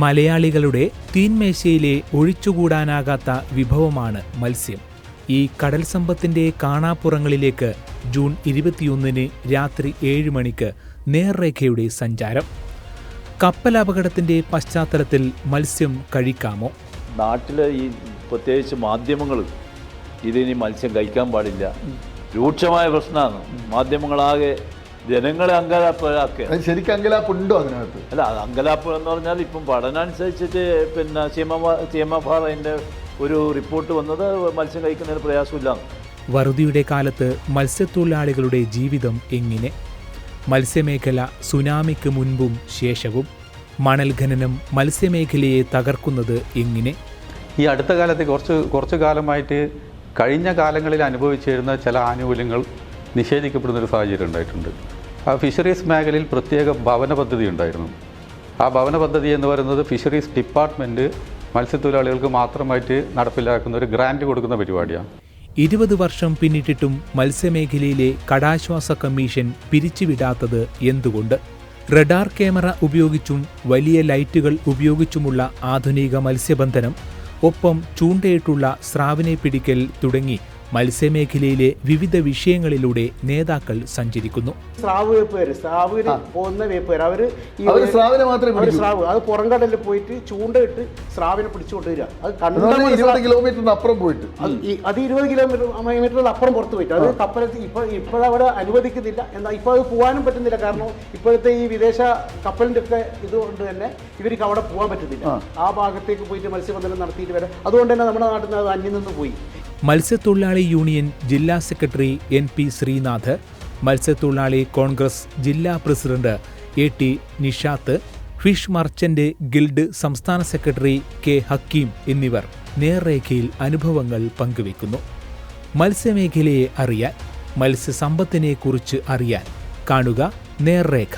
മലയാളികളുടെ തീൻമേശയിലെ ഒഴിച്ചുകൂടാനാകാത്ത വിഭവമാണ് മത്സ്യം. ഈ കടൽ സമ്പത്തിന്റെ കാണാപ്പുറങ്ങളിലേക്ക് ജൂൺ 21 രാത്രി 7 മണിക്ക് നേർരേഖയുടെ സഞ്ചാരം. കപ്പലപകടത്തിന്റെ പശ്ചാത്തലത്തിൽ മത്സ്യം കഴിക്കാമോ? നാട്ടിലെ ഈ പ്രത്യേകിച്ച് മാധ്യമങ്ങൾ ഇതിനി മത്സ്യം കഴിക്കാൻ പാടില്ല, രൂക്ഷമായ പ്രശ്നമാണ്. മാധ്യമങ്ങളാകെ ജനങ്ങളെ അങ്കലാപ്പിലാക്കുക. ശരിക്കും അങ്കലാപ്പുണ്ടോ അതിനകത്ത്? അല്ല, അങ്കലാപ്പ് എന്ന് പറഞ്ഞാൽ ഇപ്പം പഠനം അനുസരിച്ചിട്ട് CMFR അതിൻ്റെ ഒരു റിപ്പോർട്ട് വന്നത് മത്സ്യം കഴിക്കുന്നതിന് പ്രയാസമില്ല. വറുതിയുടെ കാലത്ത് മത്സ്യത്തൊഴിലാളികളുടെ ജീവിതം എങ്ങനെ? മത്സ്യമേഖല സുനാമിക്ക് മുൻപും ശേഷവും. മണൽ ഖനനം മത്സ്യമേഖലയെ തകർക്കുന്നത് എങ്ങനെ? ഈ അടുത്ത കാലത്ത് കുറച്ച് കാലമായിട്ട് കഴിഞ്ഞ കാലങ്ങളിൽ അനുഭവിച്ചിരുന്ന ചില ആനുകൂല്യങ്ങൾ നിഷേധിക്കപ്പെടുന്നൊരു സാഹചര്യം ഉണ്ടായിട്ടുണ്ട്. ആ ഫിഷറീസ് മേഖലയിൽ പ്രത്യേക ഭവന പദ്ധതി ഉണ്ടായിരുന്നു. ആ ഭവന പദ്ധതി എന്ന് പറയുന്നത് ഫിഷറീസ് ഡിപ്പാർട്ട്മെൻറ്റ് മത്സ്യത്തൊഴിലാളികൾക്ക് മാത്രമായിട്ട് നടപ്പിലാക്കുന്ന ഒരു ഗ്രാൻറ്റ് കൊടുക്കുന്ന പരിപാടിയാണ്. 20 വർഷം പിന്നിട്ടിട്ടും മത്സ്യമേഖലയിലെ കടാശ്വാസ കമ്മീഷൻ പിരിച്ചുവിടാത്തത് എന്തുകൊണ്ട്? റഡാർ ക്യാമറ ഉപയോഗിച്ചും വലിയ ലൈറ്റുകൾ ഉപയോഗിച്ചുമുള്ള ആധുനിക മത്സ്യബന്ധനം, ഒപ്പം ചൂണ്ടയിട്ടുള്ള സ്രാവിനെ പിടിക്കൽ തുടങ്ങി മത്സ്യമേഖലയിലെ വിവിധ വിഷയങ്ങളിലൂടെ നേതാക്കൾ സഞ്ചരിക്കുന്നു. സ്രാവിന് പോകുന്ന വേപ്പുകാർ അവര് അത് പുറംകടലിൽ പോയിട്ട് ചൂണ്ടയിട്ട് സ്രാവിനെ പിടിച്ചുകൊണ്ട് വരിക. അത് 20 കിലോമീറ്ററിന് അപ്പുറം പോയിട്ട് അത് 20 കിലോമീറ്ററിന് അപ്പുറം പുറത്ത് പോയിട്ട് അത് കപ്പലത്തിൽ ഇപ്പോഴവിടെ അനുവദിക്കുന്നില്ല. എന്നാൽ ഇപ്പോൾ അത് പോകാനും പറ്റുന്നില്ല. കാരണം ഇപ്പോഴത്തെ ഈ വിദേശ കപ്പലിൻ്റെ ഒക്കെ ഇതുകൊണ്ട് തന്നെ ഇവർക്ക് അവിടെ പോകാൻ പറ്റുന്നില്ല. ആ ഭാഗത്തേക്ക് പോയിട്ട് മത്സ്യബന്ധനം നടത്തിയിട്ട് വരാം. അതുകൊണ്ട് തന്നെ നമ്മുടെ നാട്ടിൽ നിന്ന് അത് അന്യം നിന്ന് പോയി. മത്സ്യത്തൊഴിലാളി യൂണിയൻ ജില്ലാ സെക്രട്ടറി NP ശ്രീനാഥ്, മത്സ്യത്തൊഴിലാളി കോൺഗ്രസ് ജില്ലാ president AT Nishath, fish merchant guild സംസ്ഥാന സെക്രട്ടറി K ഹക്കീം എന്നിവർ നേർരേഖയിൽ അനുഭവങ്ങൾ പങ്കുവെക്കുന്നു. മത്സ്യമേഖലയെ അറിയാൻ, മത്സ്യസമ്പത്തിനെക്കുറിച്ച് അറിയാൻ കാണുക നേർരേഖ.